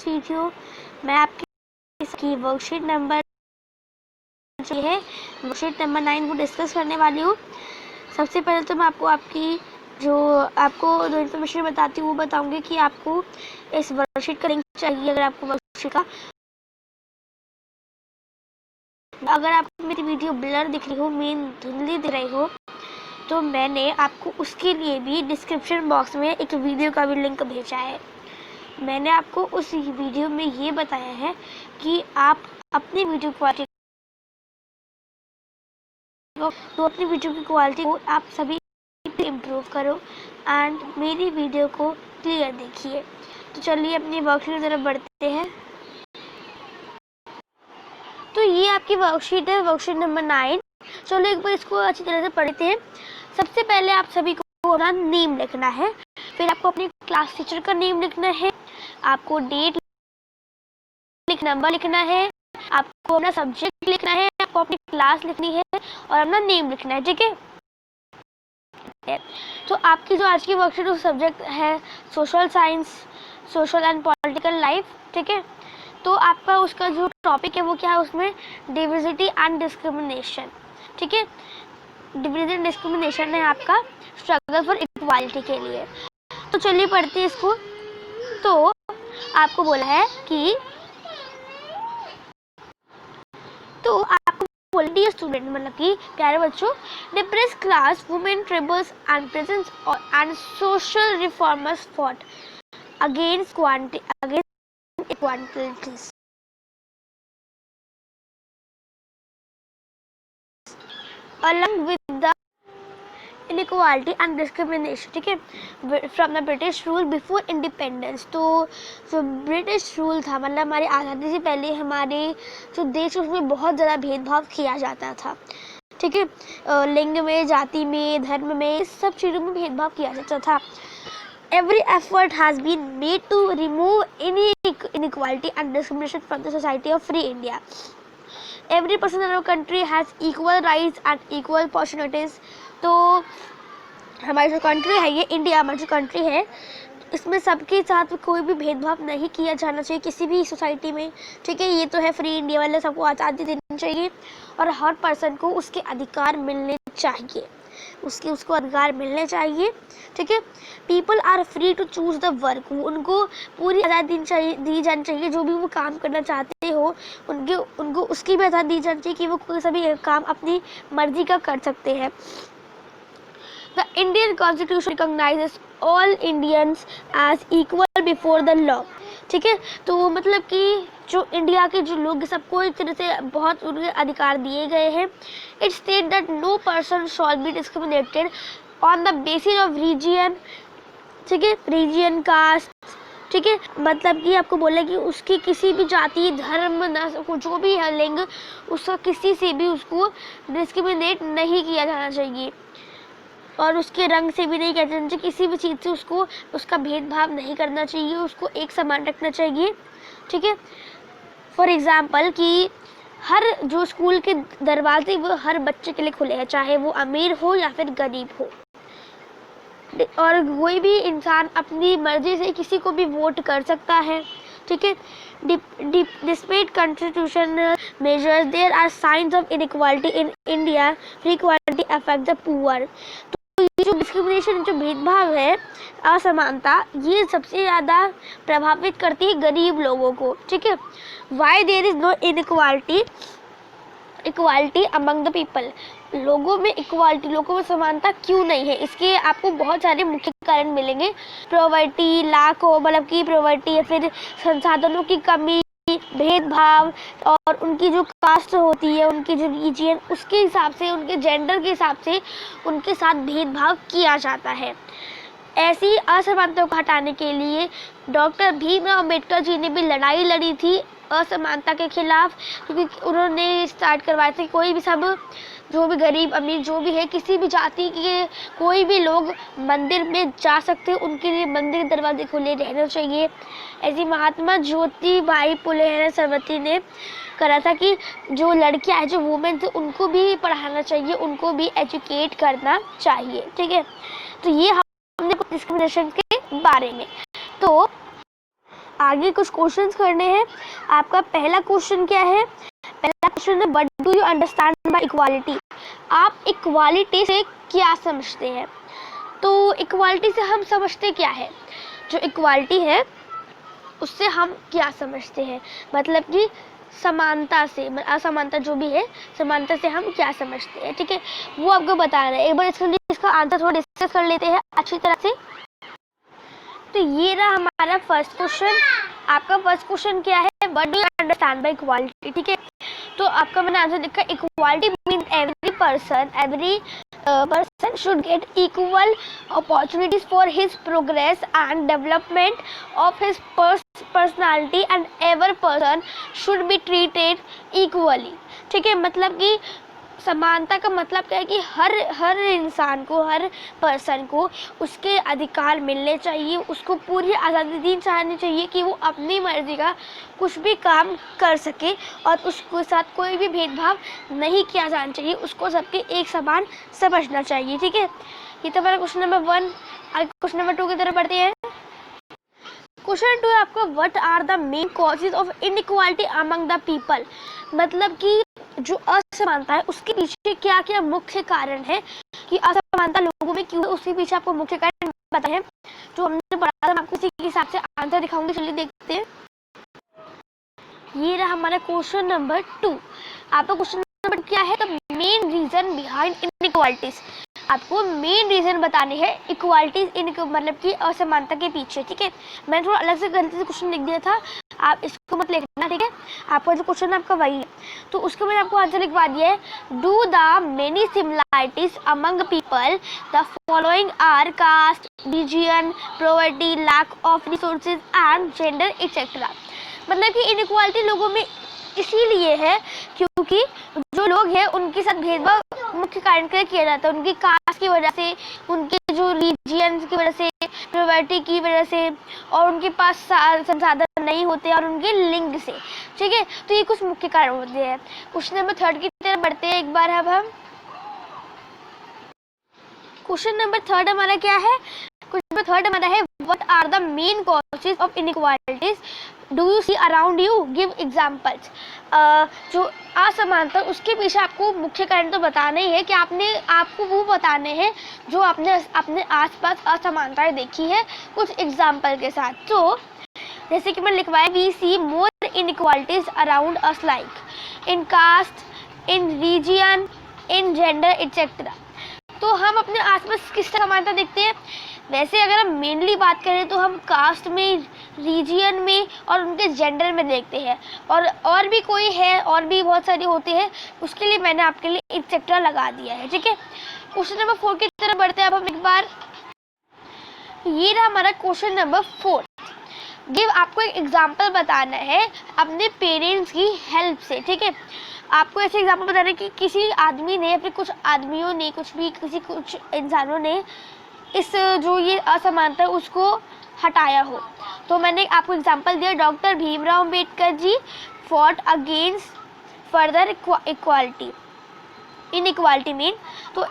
Video मैं आपकी इसकी वर्कशीट नंबर जो है वर्कशीट नंबर 9 को डिस्कस करने वाली हूँ। सबसे पहले तो मैं आपको जो इन्फॉर्मेशन बताती हूँ वो बताऊँगी कि आपको इस वर्कशीट का लिंक चाहिए। अगर आपको मेरी वीडियो ब्लर दिख रही हो, मेन धुंधली दिख रही हो, तो मैंने आपको उसके लिए भी डिस्क्रिप्शन बॉक्स में एक वीडियो का भी लिंक भेजा है। मैंने आपको उस वीडियो में ये बताया है कि आप अपनी वीडियो क्वालिटी को आप सभी इम्प्रूव करो एंड मेरी वीडियो को क्लियर देखिए। तो चलिए अपनी वर्कशीट की तरफ बढ़ते हैं। तो ये आपकी वर्कशीट है, वर्कशीट नंबर 9। चलो एक बार इसको अच्छी तरह से पढ़ते हैं। सबसे पहले आप सभी को अपना नेम लिखना है, फिर आपको अपने क्लास टीचर का नेम लिखना है, आपको डेट नंबर लिखना है, आपको अपना सब्जेक्ट लिखना है, आपको अपनी क्लास लिखनी है और अपना नेम लिखना है। ठीक है, तो आपकी जो आज की वर्कशीट का सब्जेक्ट है social science, social and political life. ठीक है, तो आपका उसका जो टॉपिक है वो क्या है, उसमें डिविजिटी एंड डिस्क्रिमिनेशन। ठीक है, डिविजिटी एंड डिस्क्रिमिनेशन है आपका स्ट्रगल फॉर इक्वालिटी के लिए। तो चलिए पढ़ते हैं इसको। तो आपको बोला है कि डियर स्टूडेंट, मतलब कि प्यारे बच्चों, depressed class women tribals and presents and social reformers fought against inequalities along with the inequality and discrimination। ठीक है, from the British rule before independence. तो जो ब्रिटिश रूल था, मतलब हमारी आज़ादी से पहले हमारे जो देश उसमें बहुत ज़्यादा भेदभाव किया जाता था। ठीक है, लिंग में, जाति में, धर्म में, सब चीज़ों में भेदभाव किया जाता था। Every effort has been made to remove any inequality and discrimination from the society of free India. Every person in our country has equal rights and equal opportunities। तो हमारी जो कंट्री है, ये इंडिया हमारी जो कंट्री है, इसमें सबके साथ कोई भी भेदभाव नहीं किया जाना चाहिए किसी भी सोसाइटी में। ठीक है, ये तो है फ्री इंडिया वाले, सबको आज़ादी देनी चाहिए और हर पर्सन को उसके अधिकार मिलने चाहिए, उसको अधिकार मिलने चाहिए। ठीक है, people are free to choose the work. उनको पूरी आज़ादी दी जानी चाहिए, जो भी वो काम करना चाहते हो उनको उसकी भी आज़ादी दी जानी चाहिए कि वो कोई सभी काम अपनी मर्जी का कर सकते हैं। The Indian Constitution recognizes all Indians as equal before the law। ठीक है, तो मतलब कि जो इंडिया के जो लोग सबको एक तरह से बहुत उनके अधिकार दिए गए हैं। It states that no person shall be discriminated on the basis of region। ठीक है, region, caste। ठीक है, मतलब कि आपको बोला कि उसकी किसी भी जाति, धर्म, नस्ल, जो भी है लिंग, उसका किसी से भी उसको डिस्क्रिमिनेट नहीं किया जाना चाहिए और उसके रंग से भी नहीं कहना चाहिए, किसी भी चीज़ से उसको उसका भेदभाव नहीं करना चाहिए, उसको एक समान रखना चाहिए। ठीक है, फॉर एग्ज़ाम्पल कि हर जो स्कूल के दरवाजे वो हर बच्चे के लिए खुले हैं, चाहे वो अमीर हो या फिर गरीब हो, और कोई भी इंसान अपनी मर्जी से किसी को भी वोट कर सकता है। ठीक है, despite constitution measures there are signs of inequality in India। inequality affect the poor। तो ये जो डिस्क्रिमिनेशन, जो भेदभाव है, असमानता, ये सबसे ज़्यादा प्रभावित करती है गरीब लोगों को। ठीक है, why there is no equality among the people. लोगों में इक्वालिटी, लोगों में समानता क्यों नहीं है, इसके आपको बहुत सारे मुख्य कारण मिलेंगे। प्रॉवर्टी, लाख हो, मतलब की प्रॉवर्टी या फिर संसाधनों की कमी, भेदभाव, और उनकी जो कास्ट होती है, उनकी जो रीजन, उसके हिसाब से, उनके जेंडर के हिसाब से उनके साथ भेदभाव किया जाता है। ऐसी असमानता को हटाने के लिए डॉक्टर भीमराव अम्बेडकर जी ने भी लड़ाई लड़ी थी असमानता के खिलाफ, क्योंकि उन्होंने स्टार्ट करवाया था कि कोई भी सब, जो भी गरीब अमीर जो भी है, किसी भी जाति के कोई भी लोग मंदिर में जा सकते हैं, उनके लिए मंदिर दरवाजे खुले रहने चाहिए। ऐसी महात्मा ज्योतिबाई फुले सरस्वती ने करा था कि जो लड़कियां हैं, जो वुमेन थे, उनको भी पढ़ाना चाहिए, उनको भी एजुकेट करना चाहिए। ठीक है, तो ये हमने डिस्क्रिमिनेशन के बारे में। तो आगे कुछ क्वेश्चंस करने हैं। आपका पहला क्वेश्चन क्या है? पहला क्वेश्चन है what do you understand by equality? आप इक्वालिटी से क्या समझते हैं? तो इक्वालिटी से हम समझते क्या है? जो इक्वालिटी है उससे हम क्या समझते हैं, मतलब कि समानता से, असमानता जो भी है, समानता से हम क्या समझते हैं, ठीक है, वो आपको बताना है। एक बार इसका आंसर थोड़ा डिस्कस कर लेते हैं अच्छी तरह से। तो ये रहा हमारा फर्स्ट क्वेश्चन। आपका फर्स्ट क्वेश्चन क्या है? What do you understand by equality, ठीक है। तो आपका मैंने आंसर लिखा, equality means every person should get equal opportunities for his progress and development of his personality and every person should be treated equally, ठीक है। मतलब कि समानता का मतलब क्या है कि हर इंसान को, हर पर्सन को उसके अधिकार मिलने चाहिए, उसको पूरी आज़ादी दी जानी चाहिए कि वो अपनी मर्जी का कुछ भी काम कर सके और उसके साथ कोई भी भेदभाव नहीं किया जाना चाहिए, उसको सबके एक समान समझना चाहिए, ठीक है। ये तो हमारा क्वेश्चन नंबर 1। आगे क्वेश्चन नंबर 2 की तरफ बढ़ते हैं। क्वेश्चन 2 है आपका, what are the main causes of inequality among the people? मतलब कि जो असमानता है उसके पीछे क्या क्या मुख्य कारण है कि असमानता लोगों में क्यों, उसके पीछे आपको मुख्य कारण बताए हैं जो हमने पढ़ा था। मैं आपको इसी के हिसाब से आंसर दिखाऊंगी, चलिए देखते हैं। ये रहा हमारा क्वेश्चन नंबर 2। आपका क्वेश्चन नंबर क्या है? The main reason behind inequalities. आपको मेन रीजन बताने हैं इक्वालिटीज, मतलब कि असमानता के पीछे, ठीक है। मैंने थोड़ा अलग से गलती से क्वेश्चन लिख दिया था, आप इसको मत लिखना, ठीक है। आपका जो क्वेश्चन है आपका वही है, तो उसके मैंने आपको आंसर लिखवा दिया है। Do the many similarities among people the following are caste, religion, poverty, lack of resources and gender etcetera. मतलब कि इनइक्वालिटी लोगों में इसीलिए है क्योंकि जो लोग हैं उनके साथ भेदभाव मुख्य कारण के लिए किया जाता है, उनकी कास्ट की वजह से, उनके जो रिलीजन की वजह से, पॉवर्टी की वजह से, और उनके पास संसाधन नहीं होते, और उनके लिंग से, ठीक है। तो ये कुछ मुख्य कारण होते हैं। क्वेश्चन नंबर 3 की तरफ बढ़ते हैं एक बार। अब हम क्वेश्चन नंबर 3 हमारा क्या है? क्वेश्चन नंबर 3 हमारा है, what are the main causes of inequalities do you see around you, give examples. जो असमानता उसके पीछे आपको मुख्य कारण तो बताना ही है कि आपको वो बताने हैं जो आपने अपने आसपास असमानताएं देखी है कुछ एग्जाम्पल के साथ। तो जैसे कि मैं लिखवाया, we see more inequalities around us like in caste, in region, in gender etcetera. तो हम अपने आसपास किस तरह समानता देखते हैं? वैसे अगर हम मेनली बात करें तो हम कास्ट में, रीजन में और उनके जेंडर में देखते हैं, और भी कोई है, और भी बहुत सारी होती है, उसके लिए मैंने आपके लिए एक्सेट्रा लगा दिया है, ठीक है। क्वेश्चन नंबर 4 की तरफ बढ़ते हैं अब हम एक बार। ये रहा हमारा क्वेश्चन नंबर 4। गिव, आपको एक एग्जाम्पल बताना है अपने पेरेंट्स की हेल्प से, ठीक है। आपको ऐसे एग्जाम्पल बताना है कि किसी आदमी ने, अपने कुछ आदमियों ने, कुछ इंसानों ने इस जो ये असमानता है उसको हटाया हो। तो मैंने आपको एग्जांपल दिया, doctor Bhimrao Ambedkar ji fought against further equality, inequality mean. तो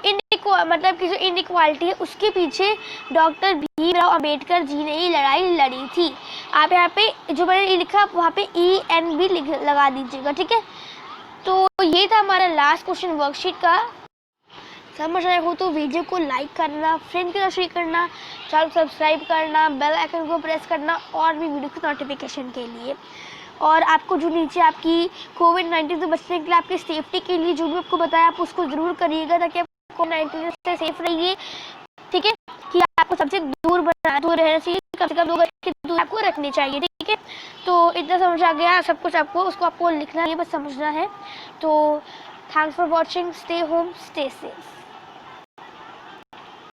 मतलब कि जो इनइक्वालिटी है उसके पीछे डॉक्टर भीमराव अंबेडकर जी ने ही लड़ाई लड़ी थी। आप यहाँ पे जो मैंने लिखा वहाँ पे EN भी लगा दीजिएगा, ठीक है। तो ये था हमारा लास्ट क्वेश्चन वर्कशीट का। समझ आया हो तो वीडियो को लाइक करना, फ्रेंड के साथ शेयर करना, चैनल को सब्सक्राइब करना, बेल आइकन को प्रेस करना और भी वीडियो की नोटिफिकेशन के लिए। और आपको जो नीचे आपकी कोविड-19 से बचने के लिए, आपकी सेफ्टी के लिए जो भी आपको बताया आप उसको ज़रूर करिएगा ताकि आप कोविड-19 से सेफ रहिए, ठीक है। कि आपको सबसे दूर रहना चाहिए, कम से कम 2 गज की दूरी आपको रखनी चाहिए, ठीक है। तो इतना समझ आ गया सब कुछ, आपको लिखना है, बस समझना है। तो thanks for watching, stay home, stay safe.